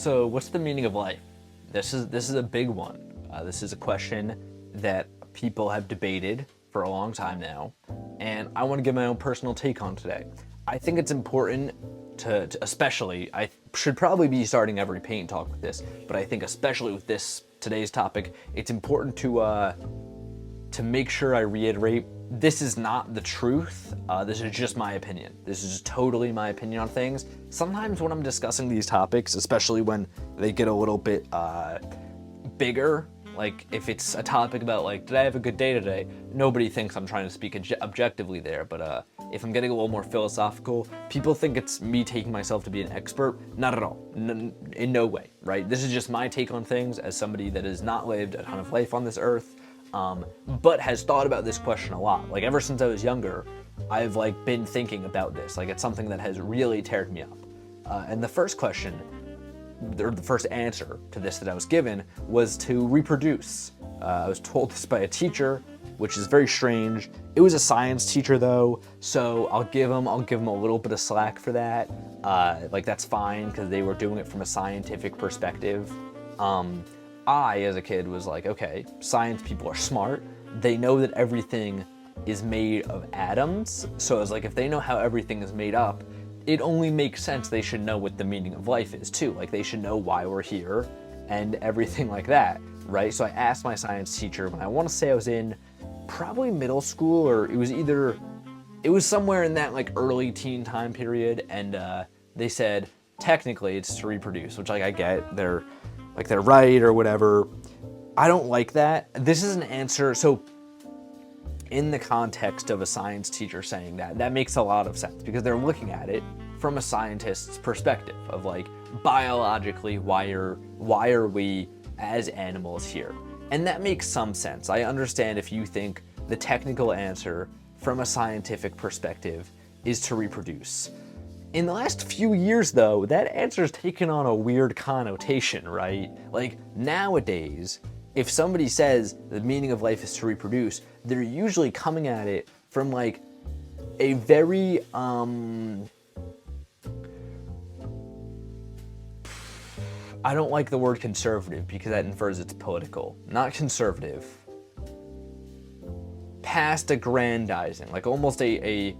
So what's the meaning of life? This is a big one. This is a question that people have debated for a long time now, and I want to give my own personal take on today. I think it's important to especially, I should probably be starting every Paint Talk with this, but I think especially with today's topic, it's important to make sure I reiterate, this is not the truth. This is just my opinion. This is totally my opinion on things. Sometimes when I'm discussing these topics, especially when they get a little bit bigger, like if it's a topic about like, did I have a good day today? Nobody thinks I'm trying to speak objectively there, but if I'm getting a little more philosophical, people think it's me taking myself to be an expert. Not at all, in no way, right? This is just my take on things as somebody that has not lived a ton of life on this earth, but has thought about this question a lot. Like ever since I was younger, I've like been thinking about this. Like it's something that has really teared me up. And the first question, or the first answer to this that I was given was to reproduce. I was told this by a teacher, which is very strange. It was a science teacher though, so I'll give them a little bit of slack for that. Like that's fine because they were doing it from a scientific perspective. I, as a kid, was like, okay, science people are smart. They know that everything is made of atoms. So I was like, if they know how everything is made up, it only makes sense they should know what the meaning of life is too. Like they should know why we're here and everything like that, right? So I asked my science teacher when I want to say I was in probably middle school, or it was somewhere in that like early teen time period. And they said, technically it's to reproduce, which like I get, they're right or whatever. I don't like that. This is an answer. So in the context of a science teacher saying that makes a lot of sense because they're looking at it from a scientist's perspective of like biologically, why are we as animals here? And that makes some sense. I understand if you think the technical answer from a scientific perspective is to reproduce. In the last few years, though, that answer's taken on a weird connotation, right? Like, nowadays, if somebody says the meaning of life is to reproduce, they're usually coming at it from, like, a very, I don't like the word conservative because that infers it's political. Not conservative. Past aggrandizing, like almost a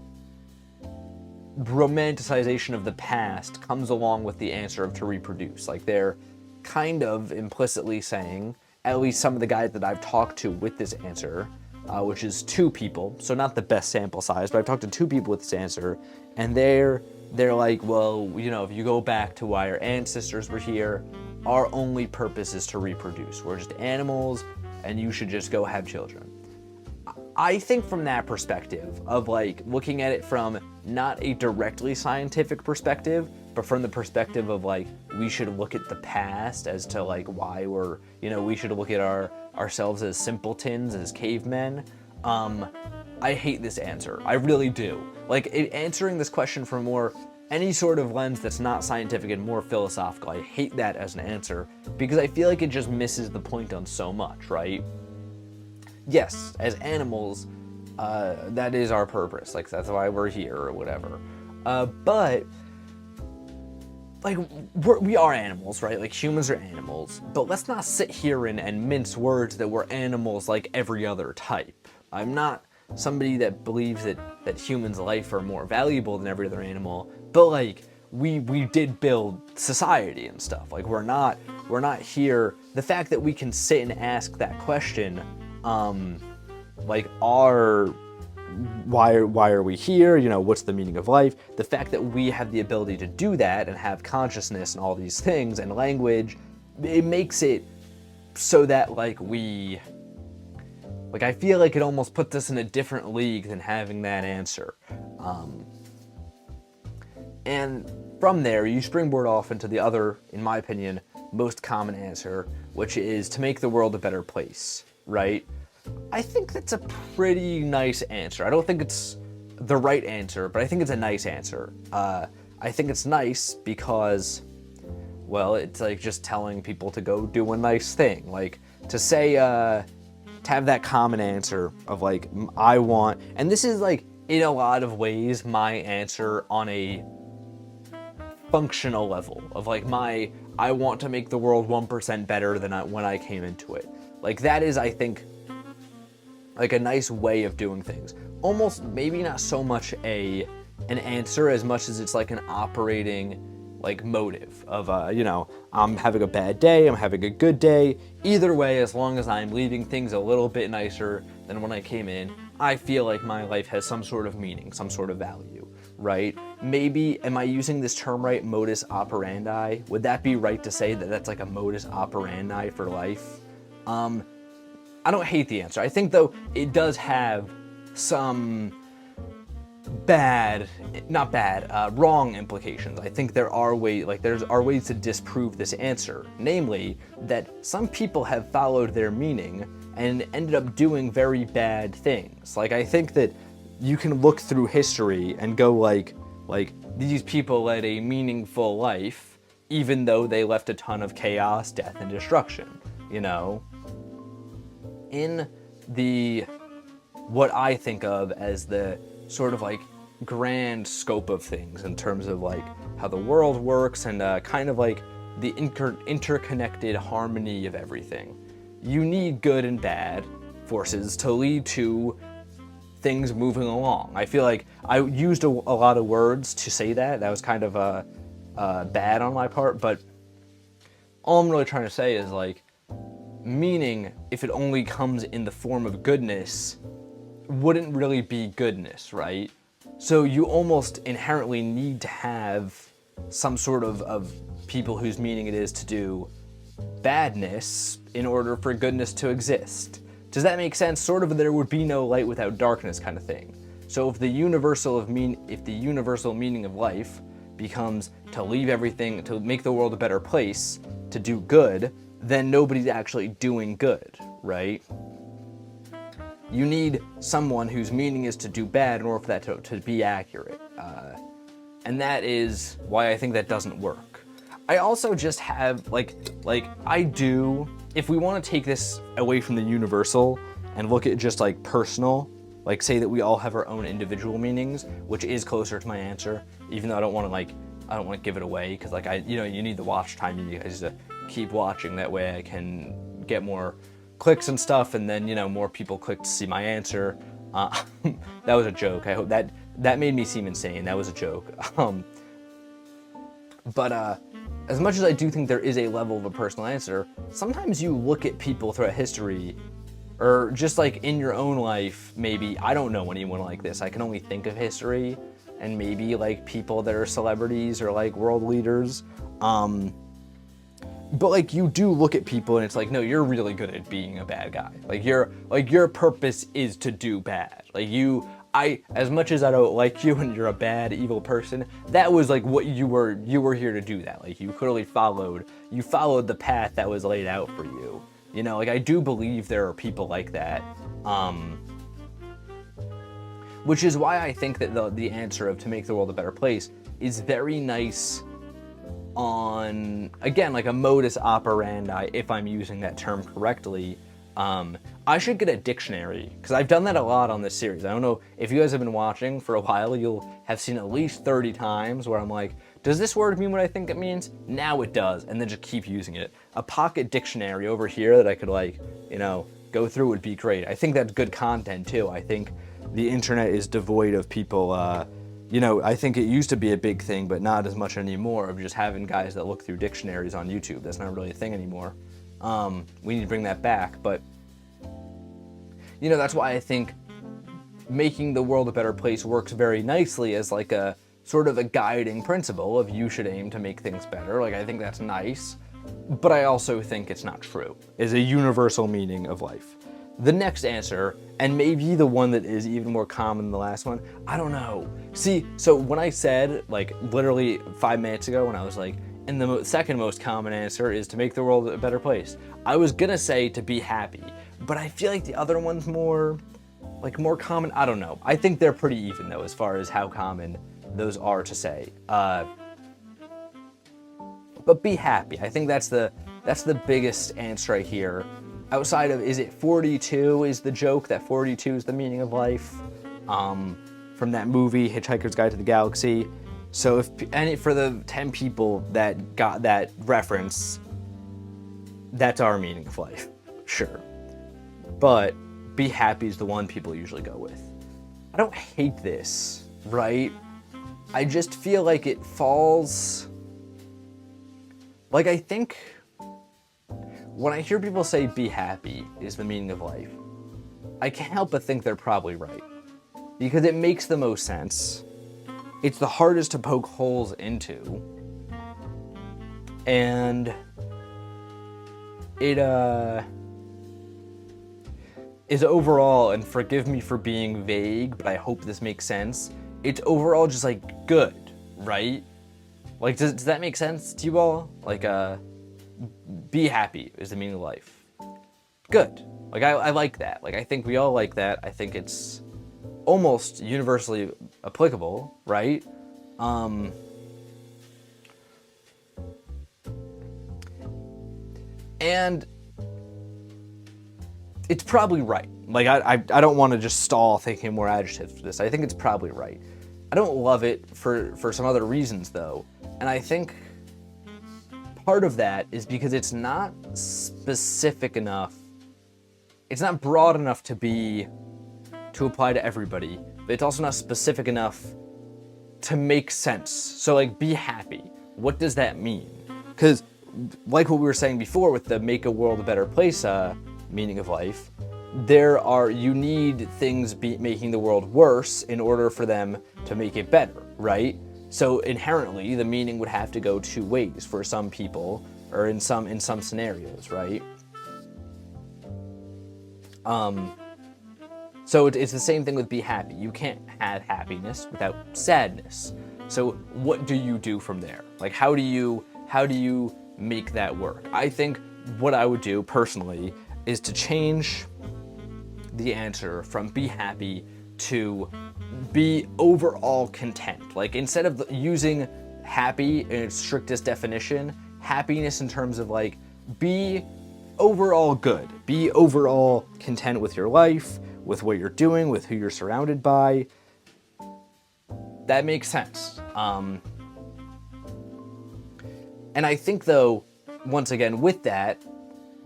romanticization of the past comes along with the answer of to reproduce. Like they're kind of implicitly saying, at least some of the guys that I've talked to with this answer, which is 2 people, so not the best sample size, but I've talked to 2 people with this answer, and they're like, well, you know, if you go back to why our ancestors were here, our only purpose is to reproduce. We're just animals, and you should just go have children. I think from that perspective of like looking at it from not a directly scientific perspective, but from the perspective of like, we should look at the past as to like why we should look at ourselves as simpletons, as cavemen. I hate this answer. I really do. Like answering this question from any sort of lens that's not scientific and more philosophical, I hate that as an answer because I feel like it just misses the point on so much, right? Yes, as animals, that is our purpose. Like, that's why we're here or whatever. But, like, we are animals, right? Like, humans are animals. But let's not sit here and mince words that we're animals like every other type. I'm not somebody that believes that humans' life are more valuable than every other animal. But, like, we did build society and stuff. Like, we're not here. The fact that we can sit and ask that question, like why are we here? You know, what's the meaning of life? The fact that we have the ability to do that and have consciousness and all these things and language, it makes it so that like I feel like it almost puts us in a different league than having that answer. And from there, you springboard off into the other, in my opinion, most common answer, which is to make the world a better place, right? I think that's a pretty nice answer. I don't think it's the right answer, but I think it's a nice answer. I think it's nice because, well, it's like just telling people to go do a nice thing. Like, to say, to have that common answer of like, I want, and this is like, in a lot of ways, my answer on a functional level of like I want to make the world 1% better than when I came into it. Like, that is, I think, like a nice way of doing things. Almost maybe not so much an answer as much as it's like an operating like motive of I'm having a bad day, I'm having a good day. Either way, as long as I'm leaving things a little bit nicer than when I came in, I feel like my life has some sort of meaning, some sort of value, right? Maybe, am I using this term right, modus operandi? Would that be right to say that that's like a modus operandi for life? I don't hate the answer. I think, though, it does have some wrong implications. I think there are ways to disprove this answer. Namely, that some people have followed their meaning and ended up doing very bad things. Like, I think that you can look through history and go like these people led a meaningful life, even though they left a ton of chaos, death, and destruction, you know? In what I think of as the sort of like grand scope of things in terms of like how the world works and kind of like the interconnected harmony of everything. You need good and bad forces to lead to things moving along. I feel like I used a lot of words to say that. That was kind of bad on my part, but all I'm really trying to say is like, meaning, if it only comes in the form of goodness, wouldn't really be goodness, right? So you almost inherently need to have some sort of people whose meaning it is to do badness in order for goodness to exist. Does that make sense? Sort of, there would be no light without darkness kind of thing. So if the universal meaning of life becomes to leave everything, to make the world a better place, to do good, then nobody's actually doing good, right? You need someone whose meaning is to do bad in order for that to be accurate. And that is why I think that doesn't work. I also just have, if we want to take this away from the universal and look at just like personal, like say that we all have our own individual meanings, which is closer to my answer, even though I don't want to give it away, because you need the watch time, you guys to keep watching, that way I can get more clicks and stuff, and then more people click to see my answer. That was a joke. I hope that made me seem insane. That was a joke. But as much as I do think there is a level of a personal answer, sometimes you look at people throughout history, or just like in your own life, maybe, I don't know anyone like this, I can only think of history, and maybe like people that are celebrities or like world leaders, but like you do look at people and it's like, no, you're really good at being a bad guy. Like your purpose is to do bad. As much as I don't like you and you're a bad, evil person, that was like what you were here to do that. Like you clearly followed the path that was laid out for you. I do believe there are people like that. Which is why I think that the answer of to make the world a better place is very nice on, again, like a modus operandi, if I'm using that term correctly. I should get a dictionary, because I've done that a lot on this series. I don't know if you guys have been watching for a while, you'll have seen at least 30 times where I'm like, does this word mean what I think it means? Now it does, and then just keep using it. A pocket dictionary over here that I could go through would be great. I think that's good content too. I think the internet is devoid of people, I think it used to be a big thing, but not as much anymore, of just having guys that look through dictionaries on YouTube. That's not really a thing anymore. We need to bring that back, but that's why I think making the world a better place works very nicely as like a sort of a guiding principle of you should aim to make things better. Like, I think that's nice, but I also think it's not true, is a universal meaning of life. The next answer, and maybe the one that is even more common than the last one, I don't know. See, so when I said, like, literally 5 minutes ago, when I was like, and the second most common answer is to make the world a better place, I was gonna say to be happy, but I feel like the other one's more common. I don't know. I think they're pretty even, though, as far as how common those are to say. But be happy. I think that's the biggest answer right here. Outside of, is it 42 is the joke, that 42 is the meaning of life, from that movie, Hitchhiker's Guide to the Galaxy. So for the 10 people that got that reference, that's our meaning of life, sure. But be happy is the one people usually go with. I don't hate this, right? I just feel like it falls... Like, I think when I hear people say be happy is the meaning of life, I can't help but think they're probably right. Because it makes the most sense. It's the hardest to poke holes into. And it is overall, and forgive me for being vague, but I hope this makes sense, it's overall just like good, right? Like, does that make sense to you all? Like, be happy is the meaning of life. Good. Like, I like that. Like, I think we all like that. I think it's almost universally applicable, right? And it's probably right. Like, I don't want to just stall thinking more adjectives for this. I think it's probably right. I don't love it for some other reasons, though. And I think part of that is because it's not specific enough. It's not broad enough to apply to everybody, but it's also not specific enough to make sense. So, like, be happy. What does that mean? Because, like what we were saying before with the make a world a better place meaning of life, you need things making the world worse in order for them to make it better, right? So inherently, the meaning would have to go two ways for some people, or in some scenarios, right? So it's the same thing with be happy. You can't have happiness without sadness. So what do you do from there? Like, how do you make that work? I think what I would do personally is to change the answer from be happy to be overall content. Like, instead of using happy in its strictest definition, happiness in terms of like, be overall good, be overall content with your life, with what you're doing, with who you're surrounded by. That makes sense. And I think, though, once again, with that,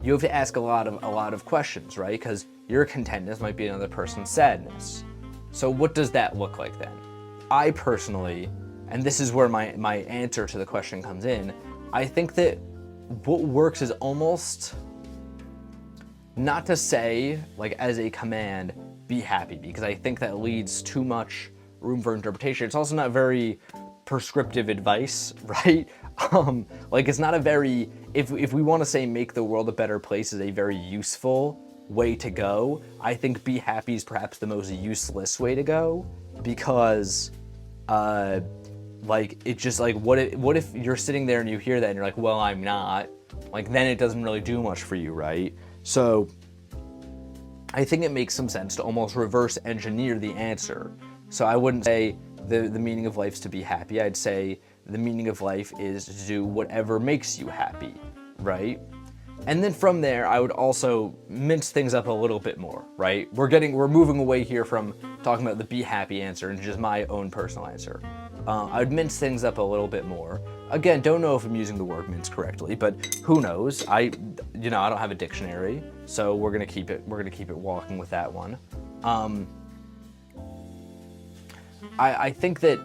you have to ask a lot of questions, right? Because your contentness might be another person's sadness. So what does that look like then? I personally, and this is where my answer to the question comes in, I think that what works is almost not to say, like, as a command, be happy, because I think that leaves too much room for interpretation. It's also not very prescriptive advice, right? Like, it's not a very, if we want to say make the world a better place is a very useful way to go, I think be happy is perhaps the most useless way to go, because like, it's just like, what if you're sitting there and you hear that and you're like, well, I'm not, like, then it doesn't really do much for you, right? So I think it makes some sense to almost reverse engineer the answer. So I wouldn't say the meaning of life is to be happy. I'd say the meaning of life is to do whatever makes you happy, right? And then from there, I would also mince things up a little bit more, right? We're moving away here from talking about the be happy answer and just my own personal answer. I would mince things up a little bit more. Again, don't know if I'm using the word mince correctly, but who knows? I don't have a dictionary, so we're gonna keep it walking with that one. I think that,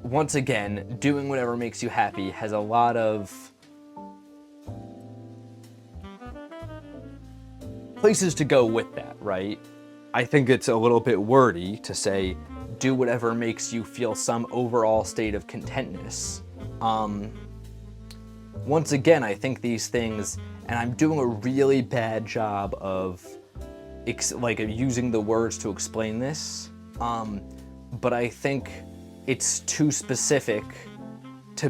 once again, doing whatever makes you happy has a lot of places to go with that, right? I think it's a little bit wordy to say, do whatever makes you feel some overall state of contentness. Once again, I think these things, and I'm doing a really bad job of using the words to explain this, but I think it's too specific to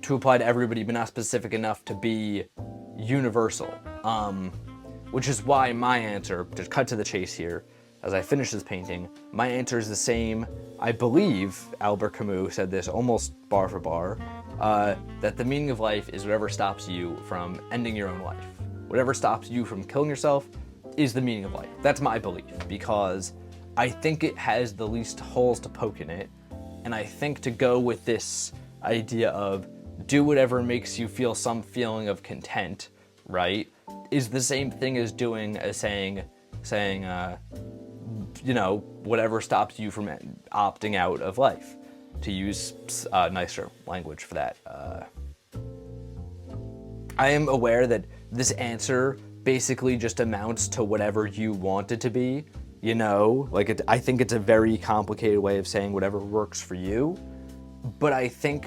apply to everybody, but not specific enough to be universal. Which is why my answer, to cut to the chase here, as I finish this painting, my answer is the same. I believe Albert Camus said this almost bar for bar, that the meaning of life is whatever stops you from ending your own life. Whatever stops you from killing yourself is the meaning of life. That's my belief, because I think it has the least holes to poke in it. And I think to go with this idea of do whatever makes you feel some feeling of content, right, is the same thing as saying, whatever stops you from opting out of life, to use nicer language for that. I am aware that this answer basically just amounts to whatever you want it to be, I think it's a very complicated way of saying whatever works for you. But I think,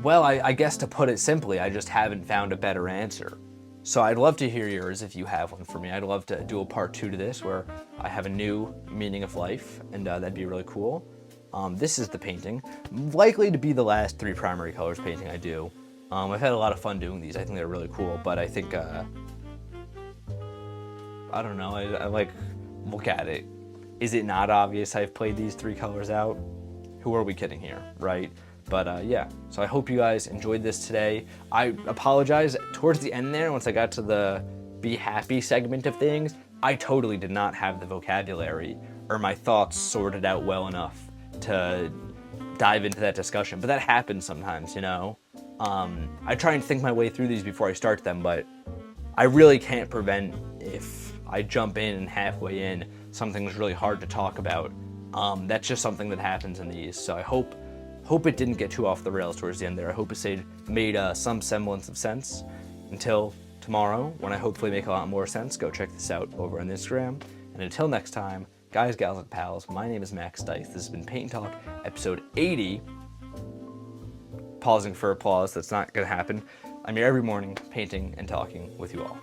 I guess to put it simply, I just haven't found a better answer. So I'd love to hear yours if you have one for me. I'd love to do a part 2 to this where I have a new meaning of life, and that'd be really cool. This is the painting, likely to be the last 3 primary colors painting I do. I've had a lot of fun doing these. I think they're really cool, but I think, I don't know, I look at it. Is it not obvious I've played these 3 colors out? Who are we kidding here, right? But yeah, so I hope you guys enjoyed this today. I apologize, towards the end there, once I got to the be happy segment of things, I totally did not have the vocabulary or my thoughts sorted out well enough to dive into that discussion, but that happens sometimes, I try and think my way through these before I start them, but I really can't prevent if I jump in and halfway in, something's really hard to talk about. That's just something that happens in these. So I hope it didn't get too off the rails towards the end there. I hope it made some semblance of sense. Until tomorrow, when I hopefully make a lot more sense, go check this out over on Instagram. And until next time, guys, gals, and pals, my name is Max Dice. This has been Paint and Talk, episode 80. Pausing for applause, that's not gonna happen. I'm here every morning, painting and talking with you all.